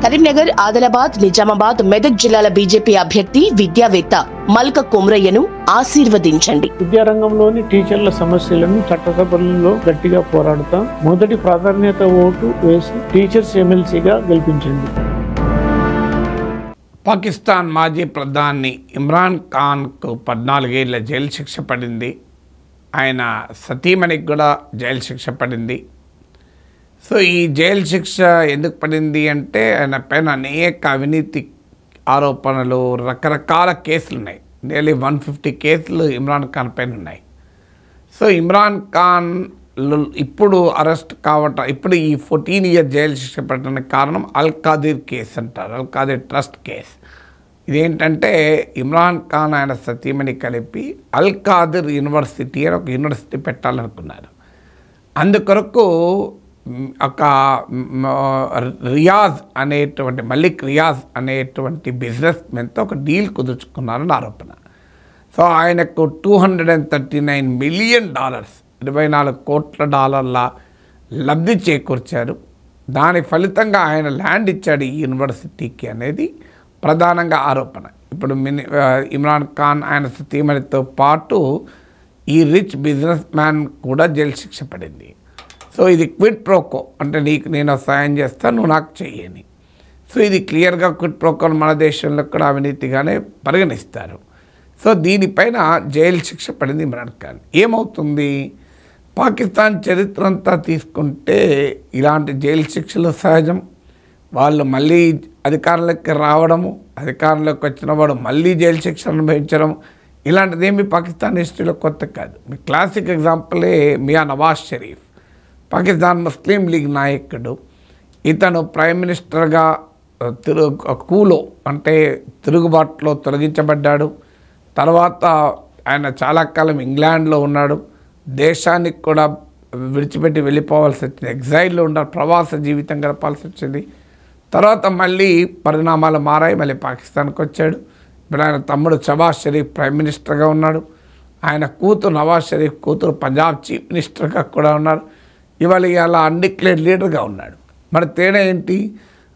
కరీంనగర్, ఆదిలాబాద్, నిజామాబాద్, మెదక్ జిల్లాల బీజేపీ అభ్యర్థి విద్యావేత్త మల్క కొమ్రయ్యను ఆశీర్వదించండి. విద్యారంగంలోని టీచర్ల సమస్యలను చట్టసభలలో గట్టిగా పోరాడుతాం. మొదటి ప్రాధాన్యత ఓటు వేసి టీచర్స్ ఎమ్మెల్సీగా గెలిపించండి. పాకిస్తాన్ మాజీ ప్రధాని ఇమ్రాన్ ఖాన్కు 14 ఏళ్ల జైలు శిక్ష పడింది. ఆయన సతీమణికి కూడా జైలు శిక్ష పడింది. సో ఈ జైలు శిక్ష ఎందుకు పడింది అంటే ఆయన పైన అనేక అవినీతి ఆరోపణలు, రకరకాల కేసులు ఉన్నాయి. నియర్లీ 150 కేసులు ఇమ్రాన్ ఖాన్ పైన ఉన్నాయి. సో ఇమ్రాన్ ఖాన్ ఇప్పుడు అరెస్ట్ కావటం, ఇప్పుడు ఈ 14 ఇయర్ జైలు శిక్ష పడడానికి కారణం అల్ ఖాదిర్ కేసు అంటారు, అల్ ఖాదిర్ ట్రస్ట్ కేసు. ఇదేంటంటే ఇమ్రాన్ ఖాన్ ఆయన సతీమణి కలిపి అల్ ఖాదిర్ యూనివర్సిటీ అని ఒక యూనివర్సిటీ పెట్టాలనుకున్నారు. అందుకొరకు ఒక మలిక్ రియాజ్ అనేటువంటి బిజినెస్ మెన్తో ఒక డీల్ కుదుర్చుకున్నారని ఆరోపణ. సో ఆయనకు $239 మిలియన్, $24 కోట్ల లబ్ధి చేకూర్చారు. దాని ఫలితంగా ఆయన ల్యాండ్ ఇచ్చాడు ఈ యూనివర్సిటీకి అనేది ప్రధానంగా ఆరోపణ. ఇప్పుడు ఇమ్రాన్ ఖాన్ ఆయన సతీమణితో పాటు ఈ రిచ్ బిజినెస్ మ్యాన్ కూడా జైలు శిక్ష పడింది. సో ఇది క్విడ్ ప్రోకో, అంటే నేను సాయం చేస్తాను, నువ్వు నాకు చెయ్యని. సో ఇది క్లియర్గా క్విడ్ ప్రోకోని మన దేశంలో కూడా అవినీతిగానే పరిగణిస్తారు. సో దీనిపైన జైలు శిక్ష పడింది ఇమ్రాన్ ఖాన్. ఏమవుతుంది, పాకిస్తాన్ చరిత్ర అంతా తీసుకుంటే ఇలాంటి జైలు శిక్షలు సహజం. వాళ్ళు మళ్ళీ అధికారంలోకి రావడము, అధికారంలోకి వచ్చిన వాడు మళ్ళీ జైలు శిక్ష అనుభవించడం, ఇలాంటిదేమీ పాకిస్తాన్ హిస్టరీలో కొత్త కాదు. మీ క్లాసిక్ ఎగ్జాంపులే మియా నవాజ్ షరీఫ్, పాకిస్తాన్ ముస్లిం లీగ్ నాయకుడు. ఇతను ప్రైమ్ మినిస్టర్గా కూలో అంటే తిరుగుబాటులో తొలగించబడ్డాడు. తర్వాత ఆయన చాలా కాలం ఇంగ్లాండ్లో ఉన్నాడు. దేశానికి కూడా విడిచిపెట్టి వెళ్ళిపోవాల్సి వచ్చింది, ఎగ్జైల్లో ఉన్నారు, ప్రవాస జీవితం గడపాల్సి వచ్చింది. తర్వాత మళ్ళీ పరిణామాలు మారాయి, మళ్ళీ పాకిస్తాన్కి వచ్చాడు. ఇప్పుడు ఆయన తమ్ముడు షబాజ్ షరీఫ్ ప్రైమ్ మినిస్టర్గా ఉన్నాడు. ఆయన కూతురు నవాజ్ షరీఫ్ కూతురు పంజాబ్ చీఫ్ మినిస్టర్గా కూడా ఉన్నారు. ఇవాళ అన్డిక్లేర్డ్ లీడర్గా ఉన్నాడు. మరి తేడా ఏంటి,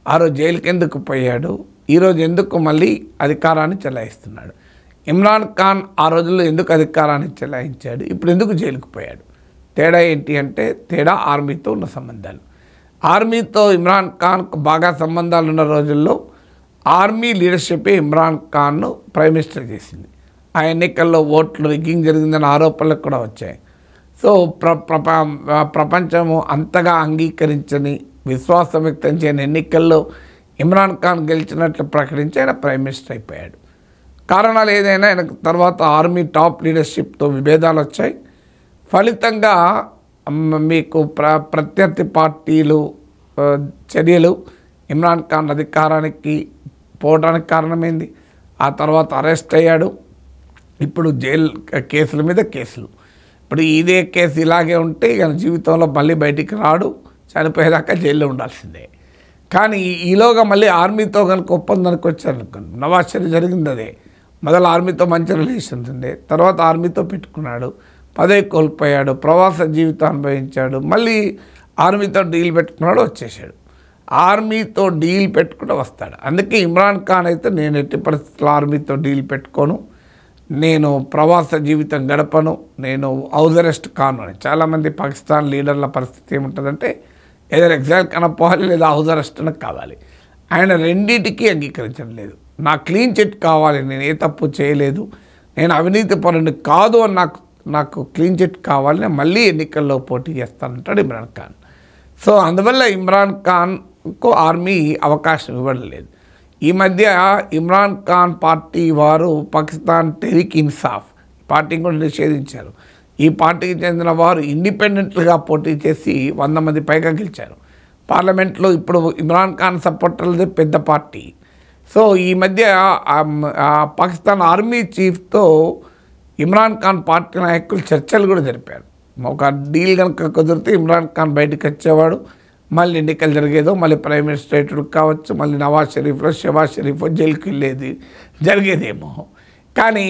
ఆ రోజు జైలుకి ఎందుకు పోయాడు, ఈరోజు ఎందుకు మళ్ళీ అధికారాన్ని చెలాయిస్తున్నాడు? ఇమ్రాన్ ఖాన్ ఆ రోజుల్లో ఎందుకు అధికారాన్ని చెలాయించాడు, ఇప్పుడు ఎందుకు జైలుకు పోయాడు? తేడా ఏంటి అంటే తేడా ఆర్మీతో ఉన్న సంబంధాలు. ఆర్మీతో ఇమ్రాన్ ఖాన్కు బాగా సంబంధాలు ఉన్న రోజుల్లో ఆర్మీ లీడర్షిపే ఇమ్రాన్ ఖాన్ను ప్రైమ్ మినిస్టర్ చేసింది. ఆ ఎన్నికల్లో ఓట్లు రిగ్గింగ్ జరిగిందన్న ఆరోపణలు కూడా వచ్చాయి. సో ప్రపంచము అంతగా అంగీకరించని, విశ్వాసం వ్యక్తం చేయని ఎన్నికల్లో ఇమ్రాన్ ఖాన్ గెలిచినట్లు ప్రకటించి ఆయన ప్రైమ్ మినిస్టర్ అయిపోయాడు. కారణాలు ఏదైనా ఆయన తర్వాత ఆర్మీ టాప్ లీడర్షిప్తో విభేదాలు వచ్చాయి. ఫలితంగా మీకు ప్రత్యర్థి పార్టీలు చర్యలు ఇమ్రాన్ ఖాన్ అధికారానికి పోవడానికి కారణమైంది. ఆ తర్వాత అరెస్ట్ అయ్యాడు. ఇప్పుడు జైలు కేసుల మీద కేసులు. ఇప్పుడు ఇదే కేసు ఇలాగే ఉంటే ఇక జీవితంలో మళ్ళీ బయటికి రాడు, చనిపోయేదాకా జైల్లో ఉండాల్సిందే. కానీ ఈలోగా మళ్ళీ ఆర్మీతో కనుక ఒప్పందానికి వచ్చారనుకోండి, నవాజ్ షరీఫ్ జరిగింది అదే. మొదలు ఆర్మీతో మంచి రిలేషన్స్ ఉండే, తర్వాత ఆర్మీతో పెట్టుకున్నాడు, పదవి కోల్పోయాడు, ప్రవాస జీవితం అనుభవించాడు, మళ్ళీ ఆర్మీతో డీల్ పెట్టుకున్నాడు, వచ్చేసాడు. ఆర్మీతో డీల్ పెట్టుకుంటూ వస్తాడు. అందుకే ఇమ్రాన్ ఖాన్ అయితే నేను ఎట్టి పరిస్థితుల్లో ఆర్మీతో డీల్ పెట్టుకోను, నేను ప్రవాస జీవితం గడపను, నేను హౌస్ అరెస్ట్ కాను అని. చాలామంది పాకిస్తాన్ లీడర్ల పరిస్థితి ఏముంటుందంటే ఏదో ఎగ్జైల్ కనపోవాలి, లేదా హౌస్ అరెస్ట్ అని కావాలి. ఆయన రెండింటికి అంగీకరించడం లేదు. నా క్లీన్ చిట్ కావాలి, నేను ఏ తప్పు చేయలేదు, నేను అవినీతి పరుని కాదు అని నాకు క్లీన్ చిట్ కావాలి, నేను మళ్ళీ ఎన్నికల్లో పోటీ చేస్తానంటాడు ఇమ్రాన్ ఖాన్. సో అందువల్ల ఇమ్రాన్ ఖాన్కు ఆర్మీ అవకాశం ఇవ్వడం లేదు. ఈ మధ్య ఇమ్రాన్ ఖాన్ పార్టీ వారు పాకిస్తాన్ తెహ్రీక్ ఇన్సాఫ్ పార్టీని కూడా నిషేధించారు. ఈ పార్టీకి చెందిన వారు ఇండిపెండెంట్గా పోటీ చేసి 100 మంది పైగా గెలిచారు పార్లమెంట్లో. ఇప్పుడు ఇమ్రాన్ ఖాన్ సపోర్టర్లది పెద్ద పార్టీ. సో ఈ మధ్య పాకిస్తాన్ ఆర్మీ చీఫ్తో ఇమ్రాన్ ఖాన్ పార్టీ నాయకులు చర్చలు కూడా జరిపారు. ఒక డీల్ కనుక కుదిరితే ఇమ్రాన్ ఖాన్ బయటకు వచ్చేవాడు, మళ్ళీ ఎన్నికలు జరిగేదో, మళ్ళీ ప్రైమ్ మినిస్టర్ కావచ్చు, మళ్ళీ నవాజ్ షరీఫ్లో షబాజ్ షరీఫ్ జైలుకి జరిగేదేమో. కానీ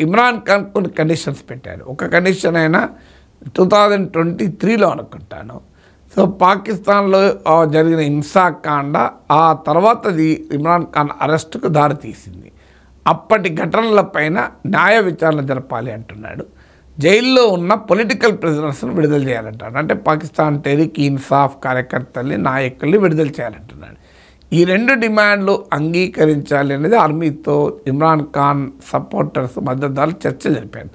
ఇమ్రాన్ ఖాన్ కొన్ని కండిషన్స్ పెట్టారు. ఒక కండిషన్ అయినా 2023లో అనుకుంటాను. సో పాకిస్తాన్లో జరిగిన హింసాకాండ ఆ తర్వాతది ఇమ్రాన్ ఖాన్ అరెస్టుకు దారితీసింది. అప్పటి ఘటనలపైన న్యాయ విచారణ జరపాలి అంటున్నాడు. జైల్లో ఉన్న పొలిటికల్ ప్రిజనర్స్ను విడుదల చేయాలంటాడు. అంటే పాకిస్తాన్ టెహ్రీక్ ఇన్సాఫ్ కార్యకర్తల్ని నాయకుల్ని విడుదల చేయాలంటున్నాడు. ఈ 2 డిమాండ్లు అంగీకరించాలి అనేది ఆర్మీతో ఇమ్రాన్ ఖాన్ సపోర్టర్స్ మద్దతుదారులు చర్చ జరిపారు.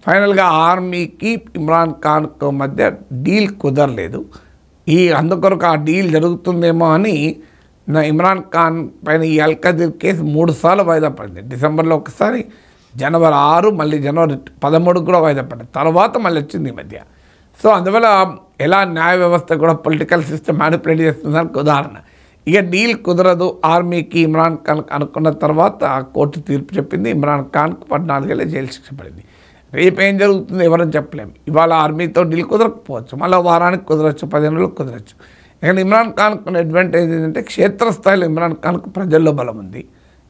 ఫైనల్గా ఆర్మీకి ఇమ్రాన్ ఖాన్కు మధ్య డీల్ కుదరలేదు. అందుకొరకు ఆ డీల్ జరుగుతుందేమో అని ఇమ్రాన్ ఖాన్ పైన ఈ అల్కదీర్ కేసు 3 సార్లు వాయిదా పడింది. డిసెంబర్లో ఒకసారి, జనవరి 6, మళ్ళీ జనవరి 13 కూడా వాయిదా పడింది. తర్వాత మళ్ళీ వచ్చింది ఈ మధ్య. సో అందువల్ల ఎలా న్యాయ వ్యవస్థ కూడా పొలిటికల్ సిస్టమ్ మ్యానిపులేట్ చేస్తుందానికి ఉదాహరణ. ఇక డీల్ కుదరదు ఆర్మీకి ఇమ్రాన్ ఖాన్ అనుకున్న తర్వాత కోర్టు తీర్పు చెప్పింది. ఇమ్రాన్ ఖాన్కు 14 ఏళ్ళ జైలు శిక్ష పడింది. రేపు ఏం జరుగుతుందో ఎవరని చెప్పలేము. ఇవాళ ఆర్మీతో డీల్ కుదరకపోవచ్చు, మళ్ళీ వారానికి కుదరచ్చు, 15 రోజులకు కుదరచ్చు. ఇక్కడ ఇమ్రాన్ ఖాన్కు అడ్వాంటేజ్ ఏంటంటే క్షేత్రస్థాయిలో ఇమ్రాన్ ఖాన్కు ప్రజల్లో బలం ఉంది,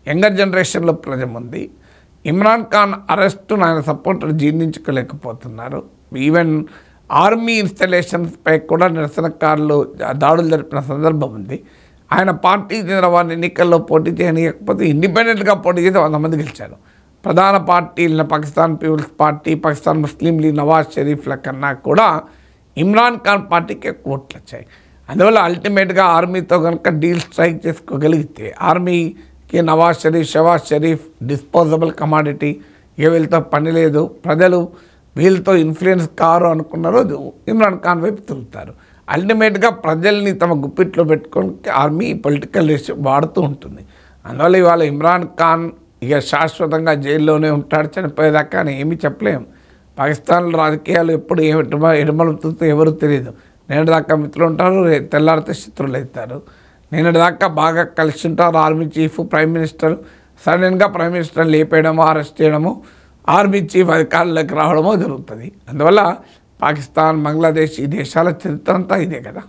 యంగర్ జనరేషన్లో ప్రజం ఉంది. ఇమ్రాన్ ఖాన్ అరెస్టును ఆయన సపోర్టర్ జీర్ణించుకోలేకపోతున్నారు. ఈవెన్ ఆర్మీ ఇన్స్టలేషన్స్పై కూడా నిరసనకారులు దాడులు జరిపిన సందర్భం ఉంది. ఆయన పార్టీ చెందిన వారిని ఎన్నికల్లో పోటీ చేయనియకపోతే ఇండిపెండెంట్గా పోటీ చేసి 100 మంది గెలిచారు. ప్రధాన పార్టీలను పాకిస్తాన్ పీపుల్స్ పార్టీ, పాకిస్తాన్ ముస్లిం లీగ్, నవాజ్ షరీఫ్ల కన్నా కూడా ఇమ్రాన్ ఖాన్ పార్టీకి ఓట్లు వచ్చాయి. అందువల్ల అల్టిమేట్గా ఆర్మీతో కనుక డీల్ స్ట్రైక్ చేసుకోగలిగితే ఆర్మీకి నవాజ్ షరీఫ్, షవాజ్ షరీఫ్ డిస్పోజబుల్ కమాడిటీ, ఇక వీళ్ళతో పని లేదు, ప్రజలు వీళ్ళతో ఇన్ఫ్లుయెన్స్ కారు అనుకున్న రోజు ఇమ్రాన్ ఖాన్ వైపు తిరుగుతారు. అల్టిమేట్గా ప్రజల్ని తమ గుప్పిట్లో పెట్టుకొని ఆర్మీ పొలిటికల్ రేషియో వాడుతూ ఉంటుంది. అందువల్ల ఇవాళ ఇమ్రాన్ ఖాన్ ఇక శాశ్వతంగా జైల్లోనే ఉంటాడు చనిపోయేదాకా అని ఏమీ చెప్పలేము. పాకిస్తాన్లో రాజకీయాలు ఎప్పుడు ఎడమలుతుందో ఎవరు తెలియదు. నేటి దాకా మిత్రులు ఉంటారు, తెల్లారితే శత్రువులు అవుతారు. నేటి దాకా బాగా కలిసి ఉంటారు ఆర్మీ చీఫ్, ప్రైమ్ మినిస్టర్. సడన్గా ప్రైమ్ మినిస్టర్ లేపేయడమో, అరెస్ట్ చేయడమో, ఆర్మీ చీఫ్ అధికారులకు రావడమో జరుగుతుంది. అందువల్ల పాకిస్తాన్, బంగ్లాదేశ్ ఈ దేశాల చరిత్ర అంతా ఇదే కదా.